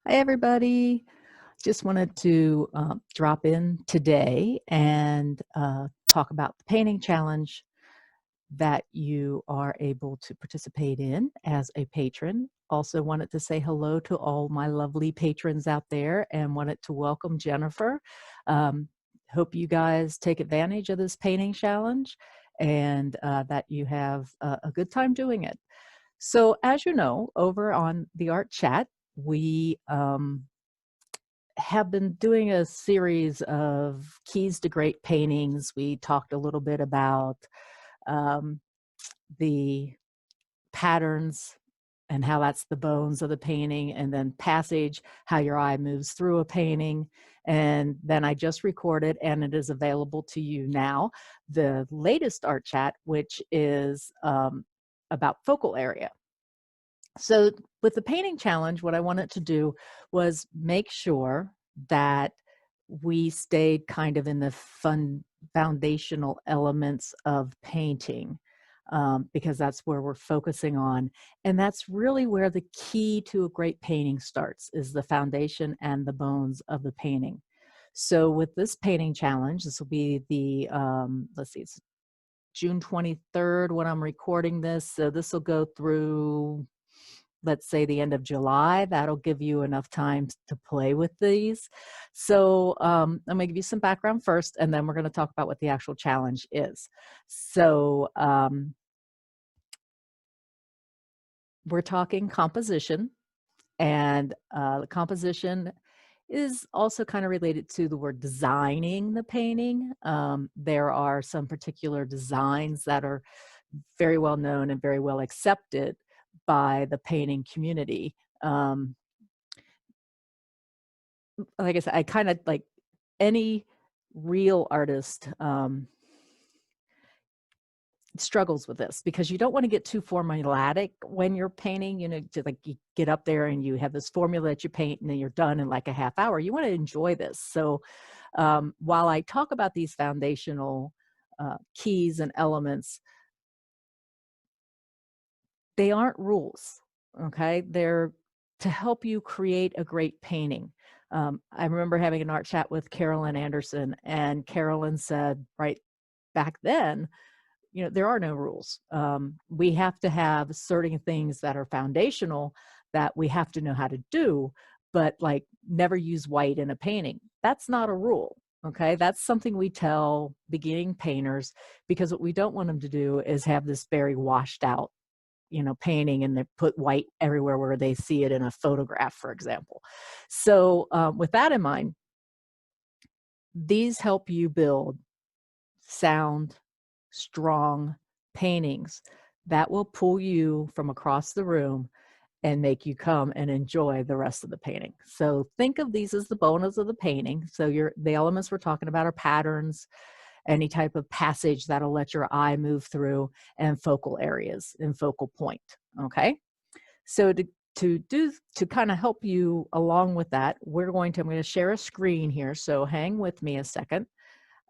Hi, everybody. Just wanted to drop in today and talk about the painting challenge that you are able to participate in as a patron. Also wanted to say hello to all my lovely patrons out there and wanted to welcome Jennifer. Um, Hope you guys take advantage of this painting challenge and that you have a good time doing it. So as you know, over on the Art Chat, we have been doing a series of keys to great paintings. We talked a little bit about um, the patterns and how that's the bones of the painting, and then passage, how your eye moves through a painting. And then I just recorded, and it is available to you now, the latest Art Chat, which is about focal area. So with the painting challenge, what I wanted to do was make sure that we stayed kind of in the fun foundational elements of painting, because that's where we're focusing on. And that's really where the key to a great painting starts, is the foundation and the bones of the painting. So with this painting challenge, this will be the, let's see, it's June 23rd when I'm recording this. So this will go through, let's say, the end of July. That'll give you enough time to play with these. So I'm gonna give you some background first, and then we're gonna talk about what the actual challenge is. So we're talking composition, and the composition is also kind of related to the word designing the painting. There are some particular designs that are very well known and very well accepted by the painting community. Like I said, I kind of like any real artist struggles with this, because you don't want to get too formulatic when you're painting, to like you get up there and you have this formula that you paint and then you're done in like a half hour. You want to enjoy this. So while I talk about these foundational keys and elements, they aren't rules, okay? They're to help you create a great painting. I remember having an art chat with Carolyn Anderson, and Carolyn said right back then, there are no rules. We have to have certain things that are foundational that we have to know how to do, but like never use white in a painting. That's not a rule. Okay, that's something we tell beginning painters, because what we don't want them to do is have this very washed out painting, and they put white everywhere where they see it in a photograph, for example. So with that in mind, these help you build sound, strong paintings that will pull you from across the room and make you come and enjoy the rest of the painting. So think of these as the bones of the painting. So the elements we're talking about are patterns, any type of passage that'll let your eye move through, and focal areas and focal point. Okay. So to kind of help you along with that, I'm going to share a screen here. So hang with me a second.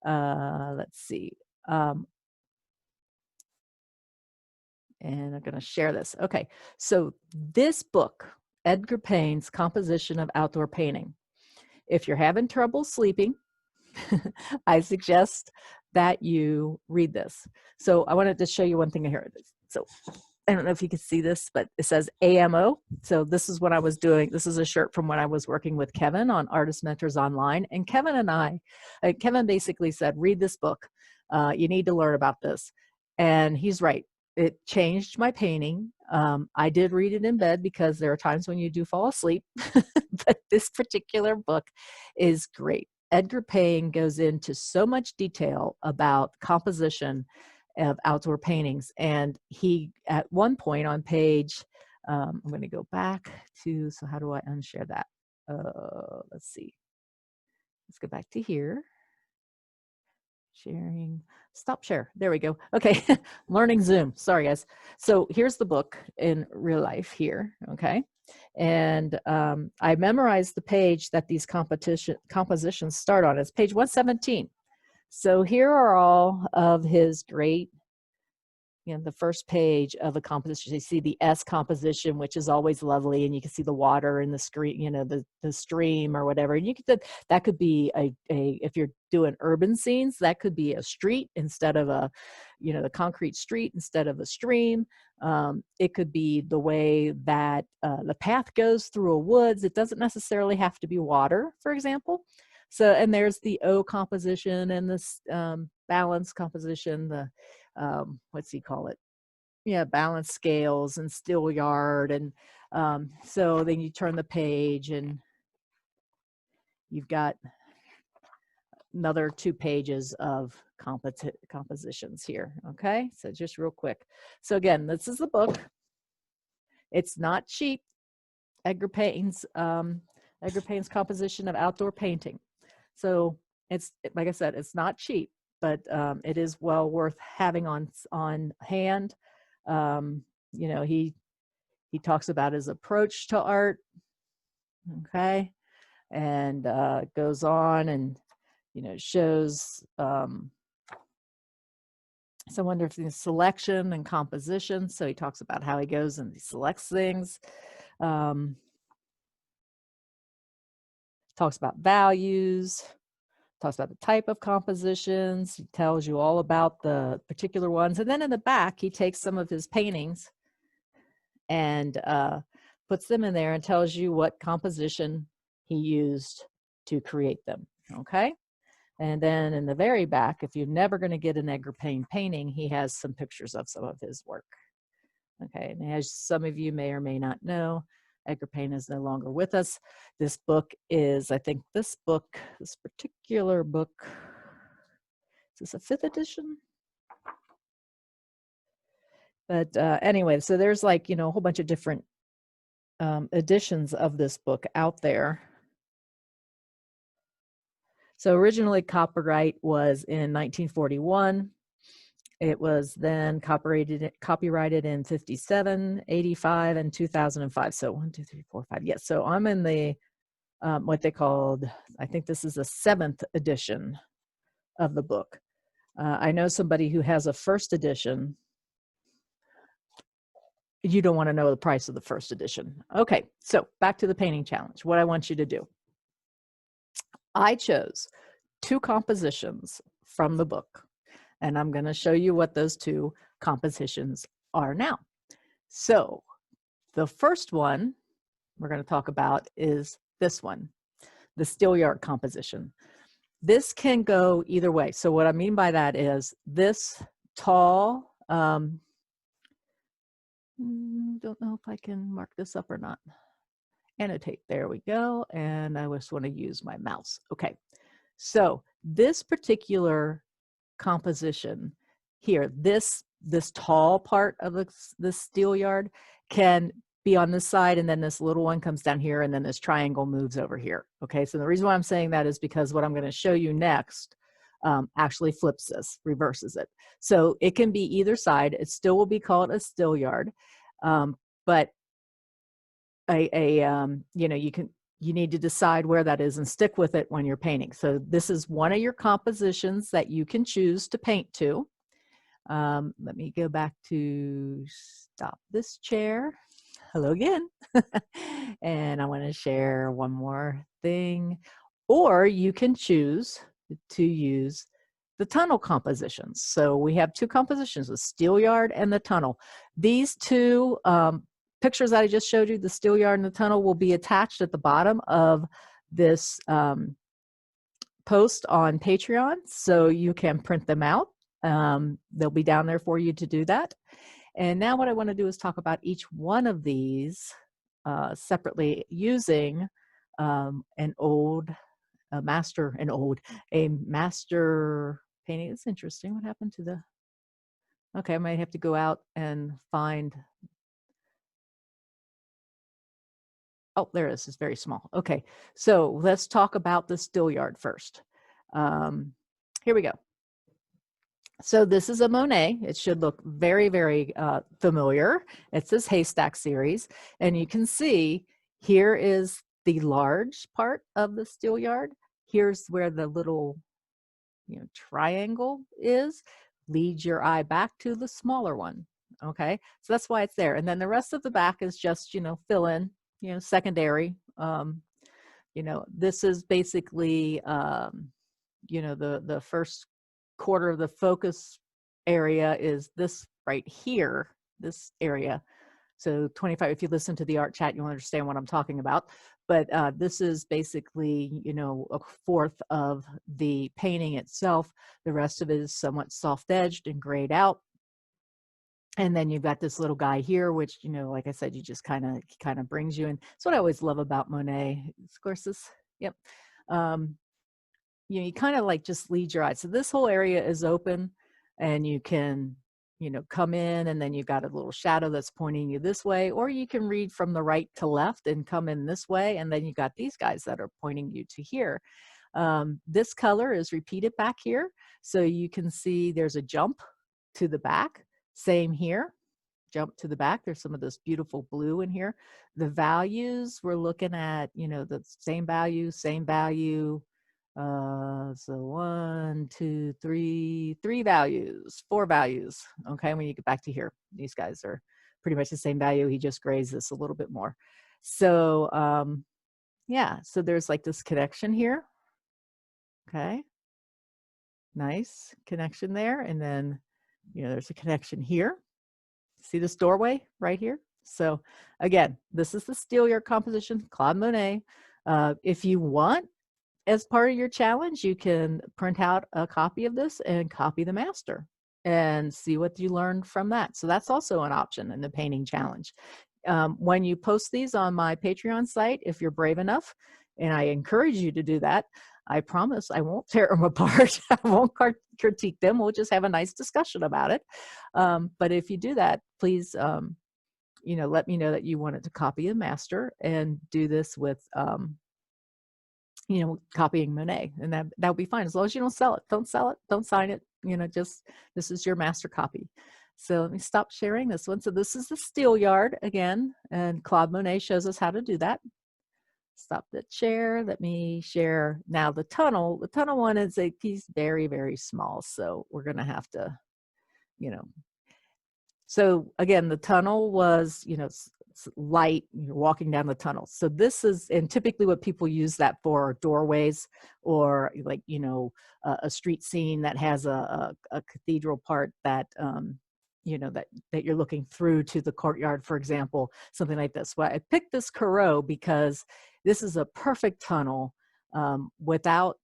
Let's see. And I'm going to share this. Okay, so this book, Edgar Payne's Composition of Outdoor Painting. If you're having trouble sleeping, I suggest that you read this. So I wanted to show you one thing here. So I don't know if you can see this, but it says AMO. So this is what I was doing. This is a shirt from when I was working with Kevin on Artist Mentors Online. And Kevin basically said, read this book. You need to learn about this. And he's right. It changed my painting. I did read it in bed because there are times when you do fall asleep, but this particular book is great. Edgar Payne goes into so much detail about composition of outdoor paintings. And he, at one point on page, I'm going to go back to, so how do I unshare that? Let's see. Let's go back to here. Sharing, stop share. There we go. Okay, learning Zoom. Sorry, guys. So here's the book in real life here. Okay, and I memorized the page that these compositions start on. It's page 117. So here are all of his great the first page of a composition. You see the S composition, which is always lovely, and you can see the water in the screen, the stream or whatever. And you could, that could be if you're doing urban scenes, that could be a street instead of a, the concrete street instead of a stream. It could be the way that the path goes through a woods. It doesn't necessarily have to be water, for example. So, and there's the O composition and this balance composition, the what's he call it? Yeah, balance scales and Steelyard. And so then you turn the page and you've got another 2 pages of compositions here. Okay, so just real quick. So again, this is the book. It's not cheap. Edgar Payne's composition of outdoor painting. So it's, like I said, it's not cheap, but it is well worth having on hand. He talks about his approach to art. Okay, and goes on and shows so I wonder if the selection and composition. So he talks about how he goes and he selects things. Talks about values, talks about the type of compositions. He tells you all about the particular ones. And then in the back, he takes some of his paintings and puts them in there and tells you what composition he used to create them. Okay. And then in the very back, if you're never going to get an Edgar Payne painting, he has some pictures of some of his work. Okay, and as some of you may or may not know, Edgar Payne is no longer with us. This book is, I think this particular book, is this a 5th edition? But anyway, so there's like, a whole bunch of different editions of this book out there. So originally copyright was in 1941. It was then copyrighted in 57, 85, and 2005. So 1, 2, 3, 4, 5. Yes. So I'm in the what they called, I think this is the 7th edition of the book. I know somebody who has a 1st edition. You don't want to know the price of the 1st edition. Okay, so back to the painting challenge. What I want you to do. I chose 2 compositions from the book, and I'm going to show you what those 2 compositions are now. So the first one we're going to talk about is this one, the Steelyard composition. This can go either way. So what I mean by that is this tall, don't know if I can mark this up or not. Annotate, there we go. And I just want to use my mouse. Okay, so this particular composition here, this tall part of the Steelyard can be on this side, and then this little one comes down here, and then this triangle moves over here. Okay, so the reason why I'm saying that is because what I'm going to show you next actually flips this, reverses it. So it can be either side. It still will be called a Steelyard, but you need to decide where that is and stick with it when you're painting. So this is one of your compositions that you can choose to paint to. Let me go back to stop this chair. Hello again. And I want to share one more thing. Or you can choose to use the tunnel compositions. So we have 2 compositions, the Steelyard and the tunnel. These 2 pictures that I just showed you, the Steelyard and the tunnel, will be attached at the bottom of this post on Patreon, so you can print them out. They'll be down there for you to do that. And now what I want to do is talk about each one of these separately using a master painting. It's interesting. What happened to the, okay, I might have to go out and find, oh, there it is. It's very small. Okay, so let's talk about the Steelyard first. Here we go. So this is a Monet. It should look very, very familiar. It's this haystack series. And you can see here is the large part of the Steelyard. Here's where the little triangle is. lead your eye back to the smaller one. Okay, so that's why it's there. And then the rest of the back is just, fill in, secondary. This is basically, the first quarter of the focus area is this right here, this area. So 25, if you listen to the art chat, you'll understand what I'm talking about. But this is basically, a fourth of the painting itself. The rest of it is somewhat soft-edged and grayed out. And then you've got this little guy here, which, like I said, you just kind of brings you in. That's what I always love about Monet. Of course, yep. You kind of like just lead your eye. So this whole area is open, and you can, come in, and then you've got a little shadow that's pointing you this way, or you can read from the right to left and come in this way. And then you got these guys that are pointing you to here. This color is repeated back here. So you can see there's a jump to the back. Same here, jump to the back. There's some of this beautiful blue in here. The values we're looking at, the same value. So 1, 2, 3, 3 values, 4 values. Okay, when you get back to here, these guys are pretty much the same value. He just grays this a little bit more. So yeah, so there's like this connection here. Okay, nice connection there. And then there's a connection here. See this doorway right here? So again, this is the Steelyard composition, Claude Monet. If you want, as part of your challenge, you can print out a copy of this and copy the master and see what you learned from that. So that's also an option in the painting challenge. When you post these on my Patreon site, if you're brave enough, and I encourage you to do that, I promise I won't tear them apart. I won't critique them. We'll just have a nice discussion about it. But if you do that, please, let me know that you wanted to copy a master and do this with, copying Monet, and that would be fine as long as you don't sell it. Don't sell it. Don't sign it. Just this is your master copy. So let me stop sharing this one. So this is the Steelyard again, and Claude Monet shows us how to do that. Stop the share. Let me share now the tunnel. The tunnel one is a piece very, very small. So we're going to have to, so again, the tunnel was, it's light, you're walking down the tunnel. So this is, and typically what people use that for are doorways, or like, a street scene that has a cathedral part that, that you're looking through to the courtyard, for example, something like this. Well, I picked this Corot because this is a perfect tunnel without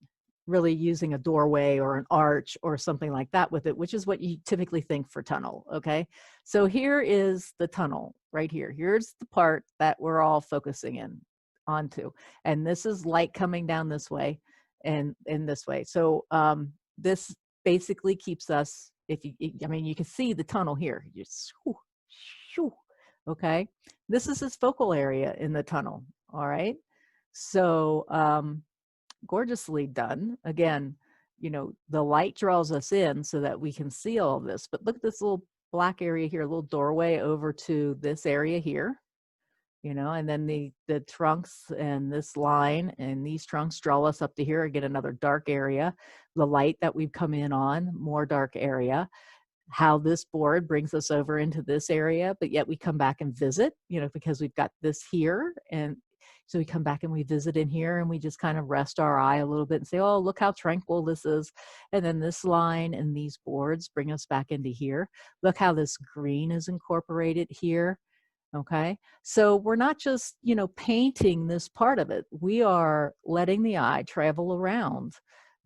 really using a doorway or an arch or something like that with it, which is what you typically think for tunnel. Okay, so here is the tunnel right here. Here's the part that we're all focusing in onto, and this is light coming down this way and in this way. So this basically keeps us, you can see the tunnel here. Just okay, this is his focal area in the tunnel. All right, so gorgeously done. Again, the light draws us in so that we can see all of this. But look at this little black area here, a little doorway over to this area here, and then the trunks and this line and these trunks draw us up to here. Again, another dark area. The light that we've come in on, more dark area. How this board brings us over into this area, but yet we come back and visit, because we've got this here. And so we come back and we visit in here, and we just kind of rest our eye a little bit and say, oh, look how tranquil this is. And then this line and these boards bring us back into here. Look how this green is incorporated here. Okay, so we're not just, painting this part of it. We are letting the eye travel around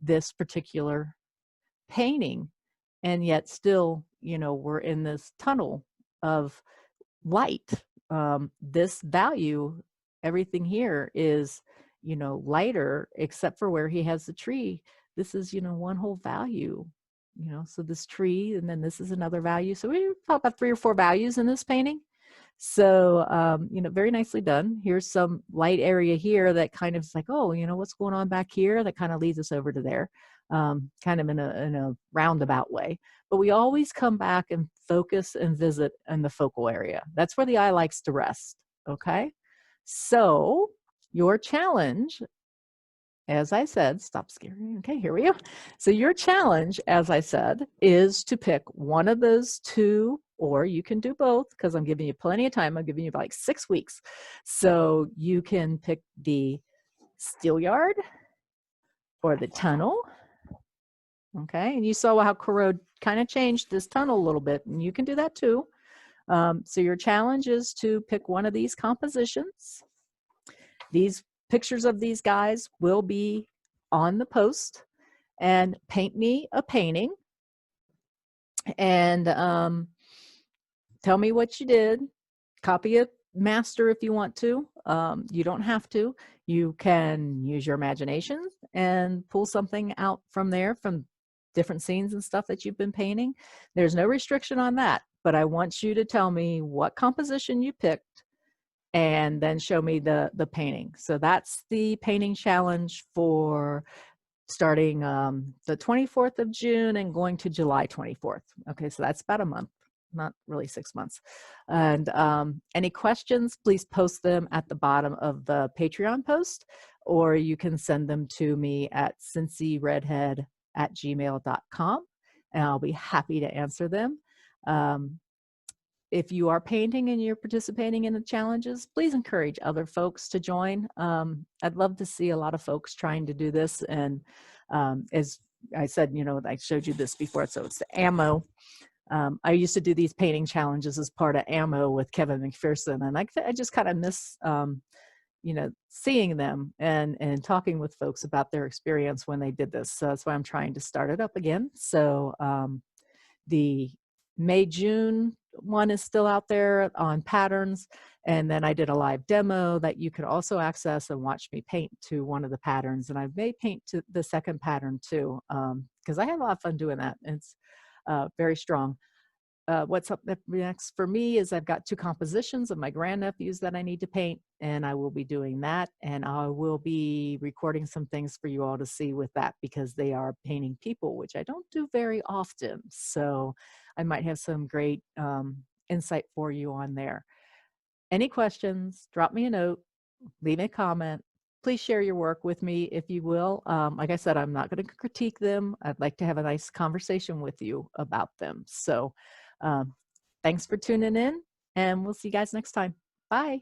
this particular painting, and yet still, we're in this tunnel of light. This value, everything here is, lighter, except for where he has the tree. This is, one whole value, so this tree, and then this is another value. So we talk about 3 or 4 values in this painting. So, very nicely done. Here's some light area here that kind of is like, oh, what's going on back here? That kind of leads us over to there, kind of in a roundabout way. But we always come back and focus and visit in the focal area. That's where the eye likes to rest. Okay. So your challenge as I said, stop scaring. Okay, here we go. So your challenge, as I said, is to pick one of those two, or you can do both because I'm giving you plenty of time. I'm giving you like 6 weeks. So you can pick the Steelyard or the tunnel. Okay, and you saw how Corrode kind of changed this tunnel a little bit, and you can do that too. So your challenge is to pick one of these compositions. These pictures of these guys will be on the post, and paint me a painting and tell me what you did. Copy it, master if you want to. You don't have to. You can use your imagination and pull something out from there, from different scenes and stuff that you've been painting. There's no restriction on that, but I want you to tell me what composition you picked and then show me the painting. So that's the painting challenge for starting the 24th of June and going to July 24th. Okay, so that's about a month, not really 6 months. And any questions, please post them at the bottom of the Patreon post, or you can send them to me at cincyredhead@gmail.com, and I'll be happy to answer them. If you are painting and you're participating in the challenges, please encourage other folks to join. I'd love to see a lot of folks trying to do this. And as I said, you know, I showed you this before, so it's the ammo. I used to do these painting challenges as part of ammo with Kevin McPherson, and I just kind of miss, you know, seeing them and talking with folks about their experience when they did this. So that's why I'm trying to start it up again. So the May-June one is still out there on patterns, and then I did a live demo that you can also access and watch me paint to one of the patterns, and I may paint to the second pattern too, because I had a lot of fun doing that. It's very strong. What's up next for me is I've got 2 compositions of my grandnephews that I need to paint, and I will be doing that, and I will be recording some things for you all to see with that, because they are painting people, which I don't do very often. So I might have some great insight for you on there. Any questions, drop me a note, leave a comment. Please share your work with me if you will. Like I said, I'm not going to critique them. I'd like to have a nice conversation with you about them. So thanks for tuning in, and we'll see you guys next time. Bye.